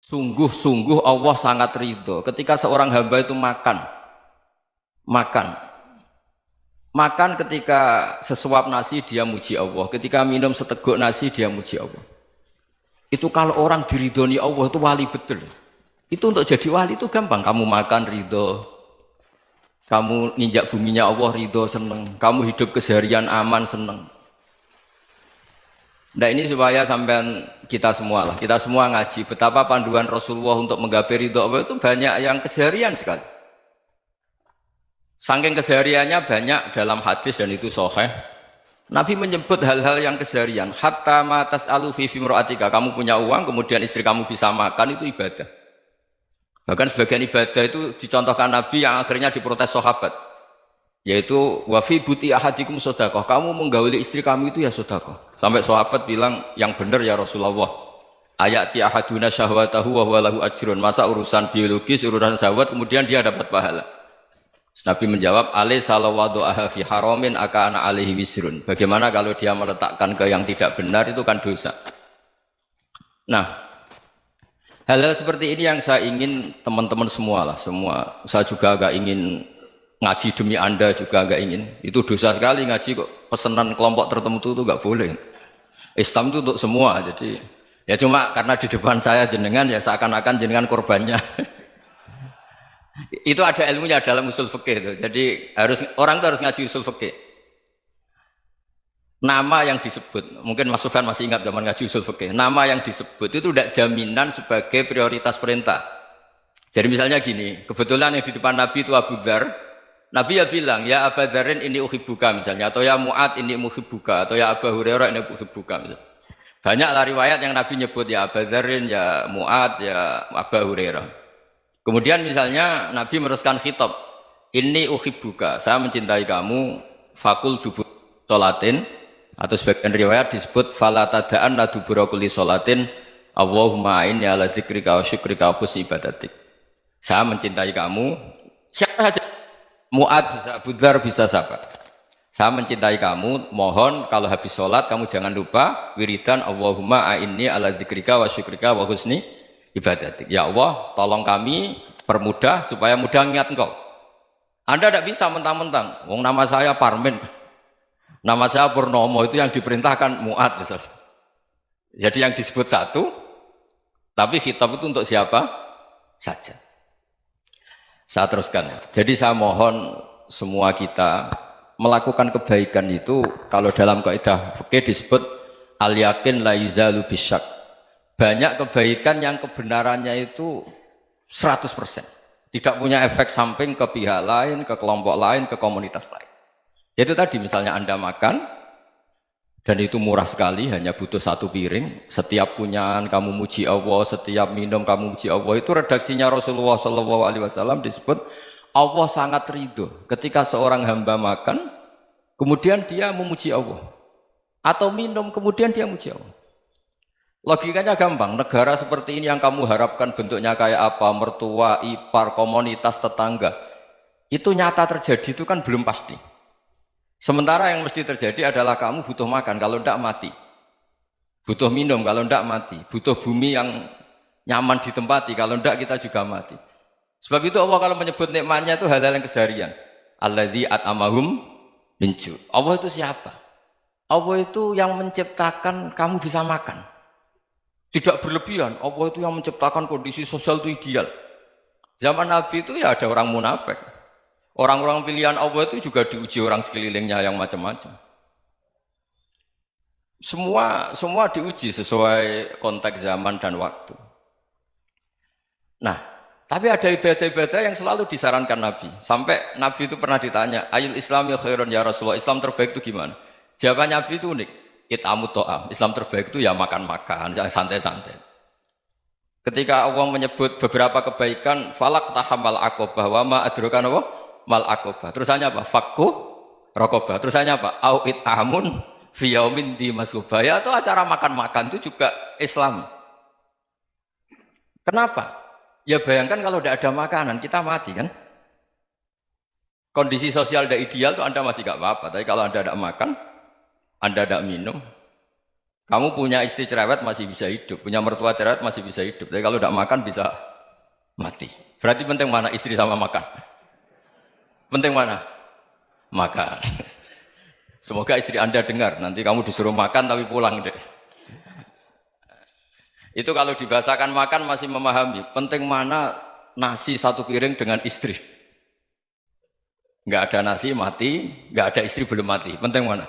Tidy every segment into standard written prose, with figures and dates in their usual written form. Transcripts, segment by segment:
Sungguh-sungguh Allah sangat ridho ketika seorang hamba itu makan ketika sesuap nasi dia muji Allah, ketika minum seteguk nasi dia muji Allah. Itu kalau orang diridhoni Allah itu wali betul. Itu untuk jadi wali itu gampang, kamu makan ridho, kamu nginjak buminya Allah ridho seneng, kamu hidup keseharian aman seneng. Nah ini supaya sampean kita semua ngaji betapa panduan Rasulullah untuk menggapai ridho Allah itu banyak yang keseharian sekali. Saking kesehariannya banyak dalam hadis dan itu sahih. Nabi menyebut hal-hal yang keseharian. Hatta ma tas'alu fi fimra'atika, kamu punya uang kemudian istri kamu bisa makan itu ibadah. Bahkan sebagian ibadah itu dicontohkan Nabi yang akhirnya diprotes sahabat. Yaitu wa fi buti ahadikum sedekah, kamu menggauli istri kamu itu ya sedekah. Sampai sahabat bilang yang benar ya Rasulullah. Ayati ahaduna syahwatahu wa huwa lahu ajrun. Masa urusan biologis, urusan syahwat kemudian dia dapat pahala. Nabi menjawab, alaysa lawadu'aha fi haramin akana alaihi wisrun. Bagaimana kalau dia meletakkan ke yang tidak benar itu kan dosa. Nah, hal-hal seperti ini yang saya ingin teman-teman semua. Saya juga agak ingin ngaji demi Anda juga agak ingin. Itu dosa sekali ngaji kok pesanan kelompok tertentu itu enggak boleh. Islam itu untuk semua. Jadi ya cuma karena di depan saya jenengan ya seakan-akan jenengan korbannya. Itu ada ilmunya dalam usul fikih itu. Jadi orang itu harus ngaji usul fikih. Nama yang disebut, mungkin Mas Sufyan masih ingat zaman ngaji usul fikih. Nama yang disebut itu tidak jaminan sebagai prioritas perintah. Jadi misalnya gini, kebetulan yang di depan Nabi itu Abu Dzar. Nabi ya bilang, ya Abu Dzarin ini uhibbuka misalnya, atau ya Mu'ad ini uhibbuka, atau ya Abu Hurairah ini uhibbuka misalnya. Banyaklah riwayat yang Nabi nyebut ya Abu Dzarin, ya Mu'ad, ya Abu Hurairah. Kemudian misalnya Nabi meneruskan khitab, ini uhibbuka, saya mencintai kamu, fakul dubur sholatin, atau sebagian riwayat disebut fala tada'an la dubura kulli sholatin, Allahumma inni ala dzikrika wa syukrika wa husni ibadatik. Saya mencintai kamu, siapa saja. Mu'ad bisa, Abu Dzar bisa siapa? Saya mencintai kamu, mohon kalau habis sholat kamu jangan lupa wiridan Allahumma a'inni ala dzikrika wa syukrika wa husni ibadatik. Ya Allah, tolong kami permudah supaya mudah ingat engkau. Anda tidak bisa mentang-mentang, wong nama saya Parmin, nama saya Purnomo, itu yang diperintahkan Mu'ad misalnya. Jadi yang disebut satu, tapi khitab itu untuk siapa saja. Saya teruskan. Jadi saya mohon semua kita melakukan kebaikan itu kalau dalam kaidah fikih disebut al yakin la yuzalu bisyak. Banyak kebaikan yang kebenarannya itu 100%. Tidak punya efek samping ke pihak lain, ke kelompok lain, ke komunitas lain. Itu tadi misalnya Anda makan dan itu murah sekali, hanya butuh satu piring. Setiap punyaan kamu muji Allah, setiap minum kamu muji Allah. Itu redaksinya Rasulullah SAW disebut Allah sangat ridho ketika seorang hamba makan, kemudian dia memuji Allah, atau minum kemudian dia muji Allah. Logikanya gampang. Negara seperti ini yang kamu harapkan bentuknya kayak apa, mertua, ipar, komunitas, tetangga, itu nyata terjadi itu kan belum pasti. Sementara yang mesti terjadi adalah kamu butuh makan, kalau tidak mati. Butuh minum, kalau tidak mati. Butuh bumi yang nyaman ditempati, kalau tidak kita juga mati. Sebab itu Allah kalau menyebut nikmatnya itu hal-hal yang keseharian. Alladzi at'amahum min ju'. Allah itu siapa? Allah itu yang menciptakan kamu bisa makan. Tidak berlebihan. Allah itu yang menciptakan kondisi sosial itu ideal. Zaman Nabi itu ya ada orang munafik. Orang-orang pilihan Allah itu juga diuji orang sekelilingnya yang macam-macam. Semua diuji sesuai konteks zaman dan waktu. Nah, tapi ada ibadah-ibadah yang selalu disarankan Nabi. Sampai Nabi itu pernah ditanya, ayul islami khairun ya Rasulullah, Islam terbaik itu gimana? Jawaban Nabi itu unik. It'amu to'am. Islam terbaik itu ya makan-makan, yang santai-santai. Ketika Allah menyebut beberapa kebaikan, falak tahamal aqobah wa ma adrokan Allah mal aqobah. Terusannya apa? Fakku raqobah. Terusannya apa? Au it'amun fi yaumin di masghubah. Ya itu acara makan-makan itu juga Islam. Kenapa? Ya bayangkan kalau tidak ada makanan kita mati kan? Kondisi sosial tidak ideal itu Anda masih gak apa-apa. Tapi kalau Anda tidak makan, Anda tidak minum, Kamu punya istri cerewet masih bisa hidup, punya mertua cerewet masih bisa hidup. Tapi kalau tidak makan bisa mati. Berarti penting mana istri sama makan? Penting mana? Makan. Semoga istri Anda dengar, nanti kamu disuruh makan tapi pulang deh. Itu kalau dibahasakan makan masih memahami. Penting mana nasi satu piring dengan istri. Nggak ada nasi mati, nggak ada istri belum mati. Penting mana?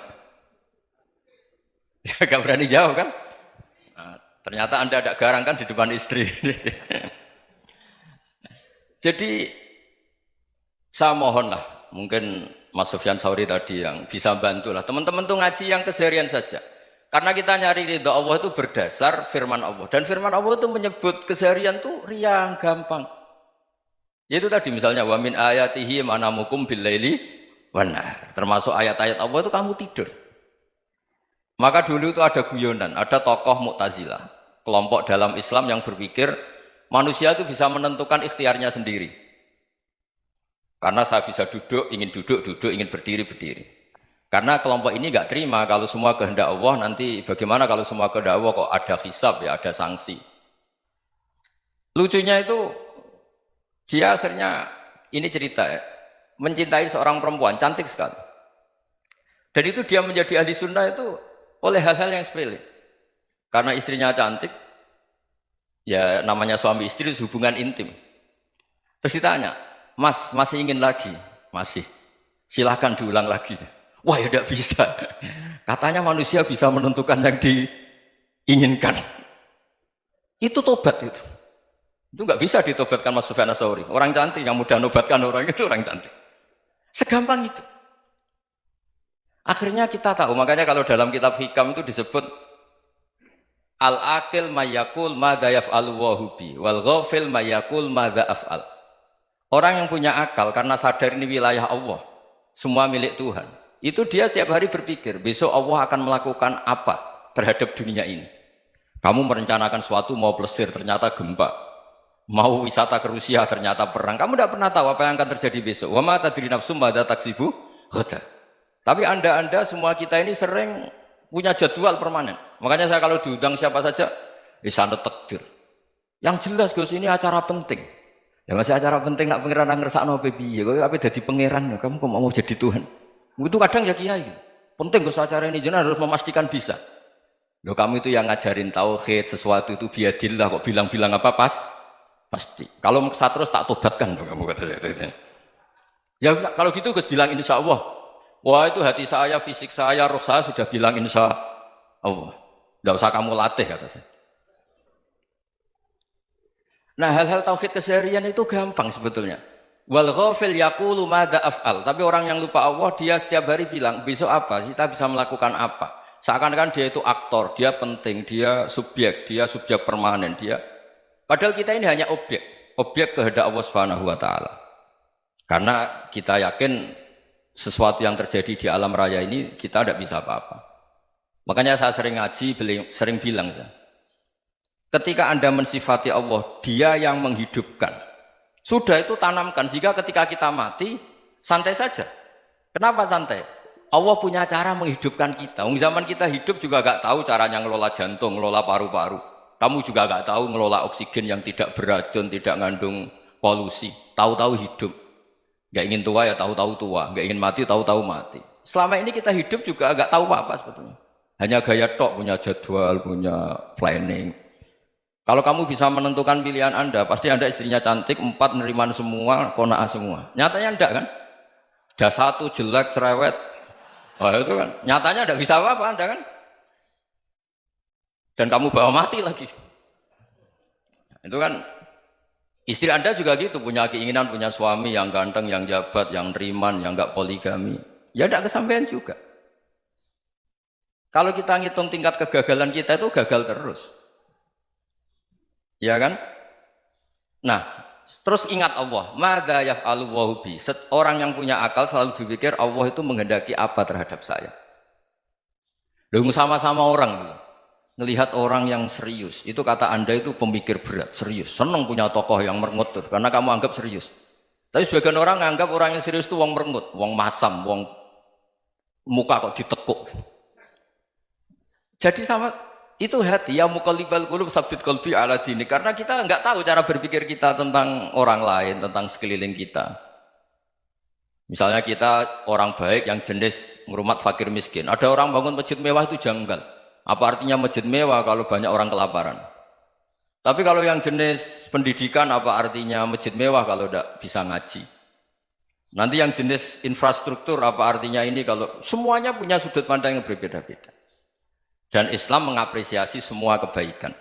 Gak berani jawab kan? Nah, ternyata Anda ada garang kan di depan istri. Jadi saya mohonlah, mungkin Mas Sufyan Sauri tadi yang bisa bantulah. Teman-teman tuh ngaji yang keseharian saja. Karena kita nyari ridha Allah itu berdasar firman Allah. Dan firman Allah itu menyebut keseharian tuh riang, gampang. Yaitu tadi misalnya wa min ayatihi manamukum bil laili wan nahar. Termasuk ayat-ayat Allah itu kamu tidur. Maka dulu itu ada guyonan, ada tokoh Mu'tazilah, kelompok dalam Islam yang berpikir manusia itu bisa menentukan ikhtiarnya sendiri. Karena saya bisa duduk, ingin berdiri, berdiri. Karena kelompok ini nggak terima kalau semua kehendak Allah, nanti bagaimana kalau semua kehendak Allah kok ada hisab ya, ada sanksi. Lucunya itu dia akhirnya, ini cerita ya, mencintai seorang perempuan, cantik sekali. Dan itu dia menjadi ahli sunnah itu oleh hal-hal yang sepele. Karena istrinya cantik, ya namanya suami istri hubungan intim. Terus ditanya, Mas, masih ingin lagi? Masih. Silahkan diulang lagi. Wah ya tidak bisa. Katanya manusia bisa menentukan yang diinginkan. Itu tobat itu. Itu nggak bisa ditobatkan Mas Sufyan Ats-Tsauri. Orang cantik yang mudah nobatkan orang itu orang cantik. Segampang itu. Akhirnya kita tahu, makanya kalau dalam kitab Hikam itu disebut al-aqil mayyakul madza yaf'alu wa hubi wal ghafil mayyakul madza af'al. Orang yang punya akal karena sadar ini wilayah Allah, semua milik Tuhan. Itu dia tiap hari berpikir, besok Allah akan melakukan apa terhadap dunia ini. Kamu merencanakan suatu mau plesir, ternyata gempa. Mau wisata ke Rusia, ternyata perang. Kamu tidak pernah tahu apa yang akan terjadi besok. Wa ma tadri nafsum madza taksibu ghadan. Tapi anda semua kita ini sering punya jadwal permanen. Makanya saya kalau diundang siapa saja, sanad takdir. Yang jelas Gus ini acara penting. Ya masih acara penting nak pangeran ngersakno piye? Kok ape dadi pangeran? Kamu kok mau jadi Tuhan? Itu kadang ya kiai. Penting Gus acara ini jenengan harus memastikan bisa. Loh kamu itu yang ngajarin tauhid, sesuatu itu biadillah kok bilang-bilang apa pasti. Kalau maksa terus tak tobatkan loh kamu kata saya. Ya kalau gitu Gus bilang insya Allah. Wah itu hati saya, fisik saya, roh saya sudah bilang insya Allah. Tidak usah kamu latih kata saya. Nah hal-hal tauhid keseharian itu gampang sebetulnya. Wal ghafil yaqulu madza af'al. Tapi orang yang lupa Allah dia setiap hari bilang besok apa? Kita bisa melakukan apa? Seakan-akan dia itu aktor, dia penting, dia subjek permanen, dia. Padahal kita ini hanya objek kehendak Allah Subhanahu wa taala. Karena kita yakin sesuatu yang terjadi di alam raya ini kita tidak bisa apa-apa. Makanya saya sering ngaji, sering bilang saya, ketika Anda mensifati Allah, Dia yang menghidupkan. Sudah itu tanamkan sehingga ketika kita mati santai saja. Kenapa santai? Allah punya cara menghidupkan kita. Zaman kita hidup juga gak tahu caranya ngelola jantung, ngelola paru-paru. Kamu juga gak tahu ngelola oksigen yang tidak beracun, tidak mengandung polusi. Tahu-tahu hidup. Gak ingin tua ya tahu-tahu tua, gak ingin mati tahu-tahu mati. Selama ini kita hidup juga gak tahu apa-apa sebetulnya. Hanya gaya tok, punya jadwal, punya planning. Kalau kamu bisa menentukan pilihan Anda, pasti Anda istrinya cantik, 4 neriman semua, kona'ah semua. Nyatanya enggak kan? Ada 1 jelek, cerewet. Oh itu kan, nyatanya enggak bisa apa-apa Anda kan? Dan kamu bawa mati lagi. Itu kan istri Anda juga gitu, punya keinginan, punya suami yang ganteng, yang jabat, yang neriman, yang enggak poligami. Ya enggak kesampaian juga. Kalau kita ngitung tingkat kegagalan kita itu gagal terus. Ya kan? Nah, terus ingat Allah. Madza yaf'alu wa bi. Orang yang punya akal selalu berpikir Allah itu menghendaki apa terhadap saya. Lalu sama-sama orang melihat orang yang serius. Itu kata Anda itu pemikir berat, serius. Senang punya tokoh yang merengut tuh, karena kamu anggap serius. Tapi sebagian orang anggap orang yang serius itu wong merengut, wong masam, wong muka kok ditekuk. Jadi sama Itu hati, ya muqallibal qulub tsabbit qalbi ala dini. Karena kita nggak tahu cara berpikir kita tentang orang lain, tentang sekeliling kita. Misalnya kita orang baik yang jenis ngurmat fakir miskin. Ada orang bangun masjid mewah itu janggal. Apa artinya masjid mewah kalau banyak orang kelaparan? Tapi kalau yang jenis pendidikan apa artinya masjid mewah kalau tidak bisa ngaji? Nanti yang jenis infrastruktur apa artinya ini kalau semuanya punya sudut pandang yang berbeda-beda. Dan Islam mengapresiasi semua kebaikan.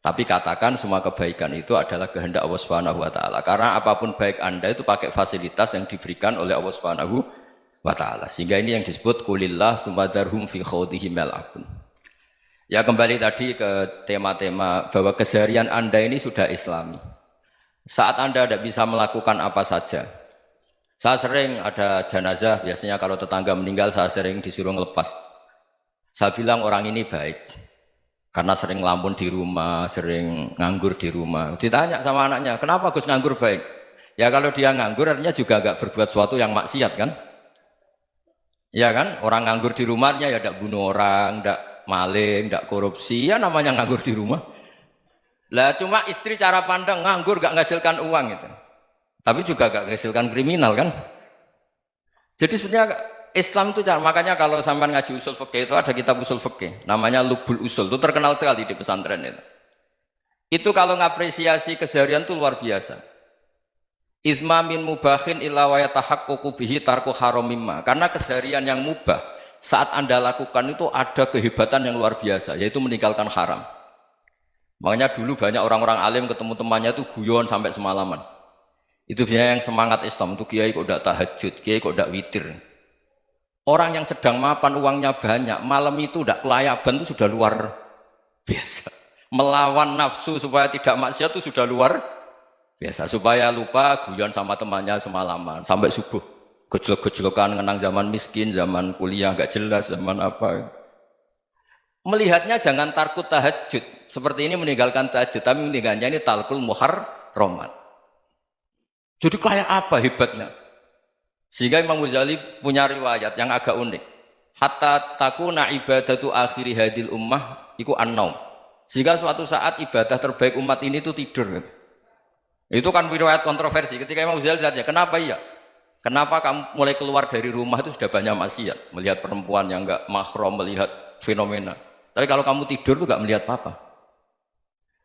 Tapi katakan semua kebaikan itu adalah kehendak Allah Subhanahu wa taala. Karena apapun baik Anda itu pakai fasilitas yang diberikan oleh Allah Subhanahu wa taala. Sehingga ini yang disebut qulillah tsumadarhum fi khawdihim yal'abun. Ya kembali tadi ke tema-tema bahwa keseharian Anda ini sudah Islami. Saat Anda tidak bisa melakukan apa saja. Saya sering ada jenazah, biasanya kalau tetangga meninggal saya sering disuruh ngelepas. Saya bilang orang ini baik karena sering ngelamun di rumah, sering nganggur di rumah. Ditanya sama anaknya, kenapa Gus nganggur baik? Ya kalau dia nganggur artinya juga agak berbuat sesuatu yang maksiat kan? Ya kan? Orang nganggur di rumahnya ya tidak bunuh orang, tidak maling, tidak korupsi, ya namanya nganggur di rumah. Lah cuma istri cara pandang nganggur gak menghasilkan uang itu. Tapi juga gak menghasilkan kriminal kan? Jadi sebenarnya Islam itu makanya kalau sampai ngaji usul fikih itu ada kitab usul fikih namanya Lubul Usul, itu terkenal sekali di pesantren itu. Itu kalau ngapresiasi keseharian itu luar biasa. Izma min mubahin illa wa yatahaqqaqu bihi tarku haramimma. Karena keseharian yang mubah saat Anda lakukan itu ada kehebatan yang luar biasa, yaitu meninggalkan haram. Makanya dulu banyak orang-orang alim ketemu temannya itu guyon sampai semalaman. Itu biasanya yang semangat Islam itu kiai kok tidak tahajud, kiai kok tidak witir. Orang yang sedang mapan uangnya banyak, malam itu tidak kelayaban itu sudah luar biasa. Melawan nafsu supaya tidak maksiat itu sudah luar biasa. Supaya lupa guyon sama temannya semalaman sampai subuh. Gejlok-gejlokan ngenang zaman miskin, zaman kuliah nggak jelas, zaman apa. Melihatnya jangan tarkut tahajud. Seperti ini meninggalkan tahajud, tapi meninggalkannya ini talkul muharramat. Jadi kayak apa hebatnya? Sehingga Imam Ghazali punya riwayat yang agak unik. Hatta takuna ibadatu akhiri hadil ummah iku an-naum. Sehingga suatu saat ibadah terbaik umat ini itu tidur. Itu kan riwayat kontroversi. Ketika Imam Ghazali tanya, kenapa iya? Kenapa kamu mulai keluar dari rumah itu sudah banyak maksiat? Melihat perempuan yang enggak mahram, melihat fenomena. Tapi kalau kamu tidur itu enggak melihat apa-apa.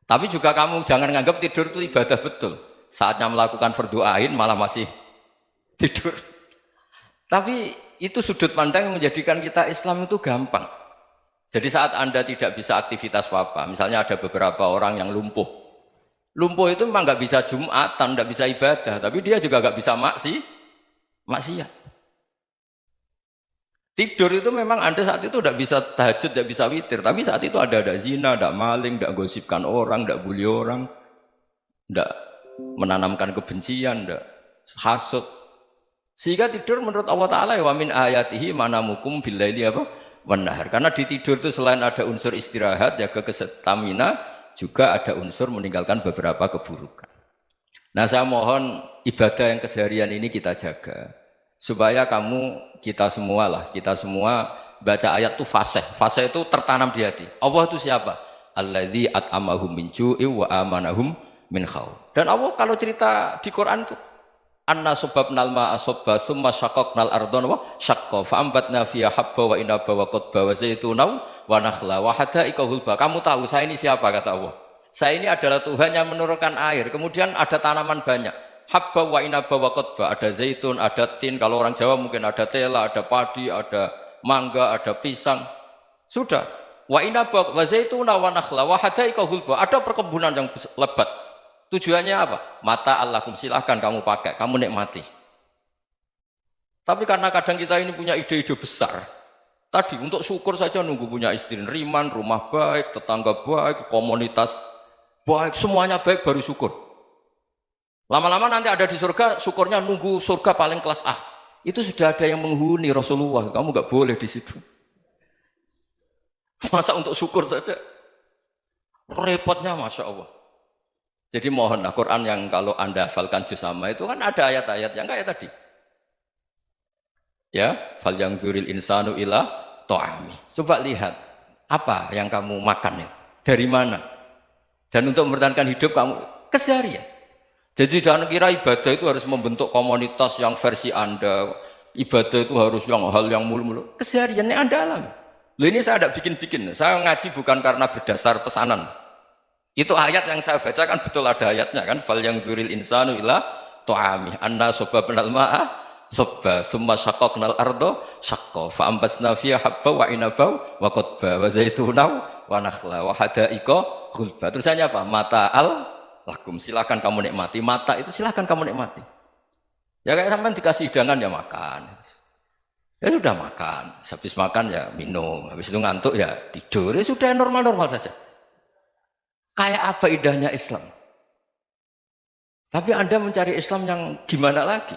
Tapi juga kamu jangan menganggap tidur itu ibadah betul. Saatnya melakukan fardu ain malah masih tidur. Tapi itu sudut pandang yang menjadikan kita Islam itu gampang. Jadi saat Anda tidak bisa aktivitas apa-apa, misalnya ada beberapa orang yang lumpuh. Lumpuh itu memang nggak bisa Jumatan, nggak bisa ibadah, tapi dia juga nggak bisa maksiat. Tidur itu memang Anda saat itu tidak bisa tahajud, tidak bisa witir, tapi saat itu ada zina, ada maling, tidak gosipkan orang, tidak bully orang, tidak menanamkan kebencian, tidak hasud. Sehingga tidur menurut Allah Ta'ala wa min ayatihi manamukum billaili apa? Wan-nahar. Karena di tidur itu selain ada unsur istirahat, jaga kestamina, juga ada unsur meninggalkan beberapa keburukan. Nah saya mohon ibadah yang keseharian ini kita jaga. Supaya kita semua baca ayat itu fasih. Fasih itu tertanam di hati. Allah itu siapa? Alladzi at'amahum min ju'i wa amanahum min khauf. Dan Allah kalau cerita di Quran itu anna subabnal ma'a subba thumma syaqaqnal ardon wa syaqqa fa'ambatna fiha habba wa inaba wa qadba wa zaituna wa nakhla wa hadaika hulba. Kamu tahu saya ini siapa, kata Allah. Saya ini adalah Tuhan yang menurunkan air, kemudian ada tanaman banyak. Habba wa inaba wa qadba, ada zaitun, ada tin, kalau orang Jawa mungkin ada tela, ada padi, ada mangga, ada pisang. Sudah. Wa inaba wa zaituna wa nakhla wa hadaika hulba. Ada perkebunan yang lebat. Tujuannya apa? Mata Allahkum, silahkan kamu pakai, kamu nikmati. Tapi karena kadang kita ini punya ide-ide besar. Tadi untuk syukur saja nunggu punya istri riman, rumah baik, tetangga baik, komunitas baik, semuanya baik baru syukur. Lama-lama nanti ada di surga, syukurnya nunggu surga paling kelas A. Itu sudah ada yang menghuni Rasulullah, kamu nggak boleh di situ. Masa untuk syukur saja? Repotnya Masya Allah. Jadi mohonlah Quran yang kalau Anda hafalkan juz sama itu kan ada ayat-ayat yang kayak tadi. Ya, fal yang dzuril insanu ila ta'ami. Coba lihat Apa yang kamu makan ya? Dari mana? Dan untuk mempertahankan hidup kamu keseharian. Jadi jangan kira ibadah itu harus membentuk komunitas yang versi Anda. Ibadah itu harus yang hal yang mulu-mulu. Kesehariannya Anda alami. Loh ini saya tidak bikin-bikin. Saya ngaji bukan karena berdasar pesanan. Itu ayat yang saya bacakan betul ada ayatnya kan. Fal yang dzuril insanu ila tu'ami anna sababnal ma'a sabba thumma syaqqaqnal ardo syaqqa fa ambasna fiha habba wa inaba wa qadba wa zaituna wa nakhla wa hada'iqa ghulba. Terusannya apa? Mata'al lakum, silakan kamu nikmati. Mata itu silakan kamu nikmati. Ya kayak sampean dikasih hidangan ya makan. Ya sudah makan, habis makan ya minum, habis itu ngantuk ya tidur. Ya sudah normal-normal saja. Kayak apa indahnya Islam? Tapi Anda mencari Islam yang gimana lagi?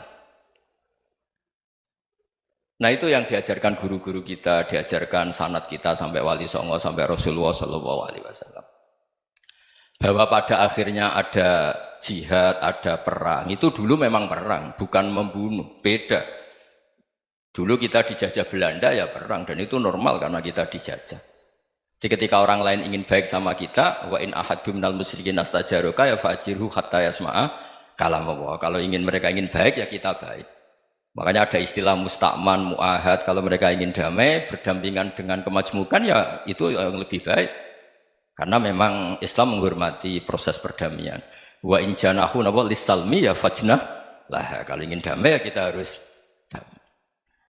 Nah itu yang diajarkan guru-guru kita, diajarkan sanad kita sampai Wali Songo, sampai Rasulullah SAW. Bahwa pada akhirnya ada jihad, ada perang. Itu dulu memang perang, bukan membunuh, beda. Dulu kita dijajah Belanda ya perang, dan itu normal karena kita dijajah. Jadi ketika orang lain ingin baik sama kita, wa in ahadum minal musyrikin astajaruka ya fa'jirhu hatta yasma'a kalam Allah. Kalau mereka ingin baik ya kita baik. Makanya ada istilah musta'man, mu'ahad. Kalau mereka ingin damai, berdampingan dengan kemajmukan ya itu yang lebih baik. Karena memang Islam menghormati proses perdamaian. Wa in janahu lis-salmi ya fajnah lah. Kalau ingin damai ya kita harus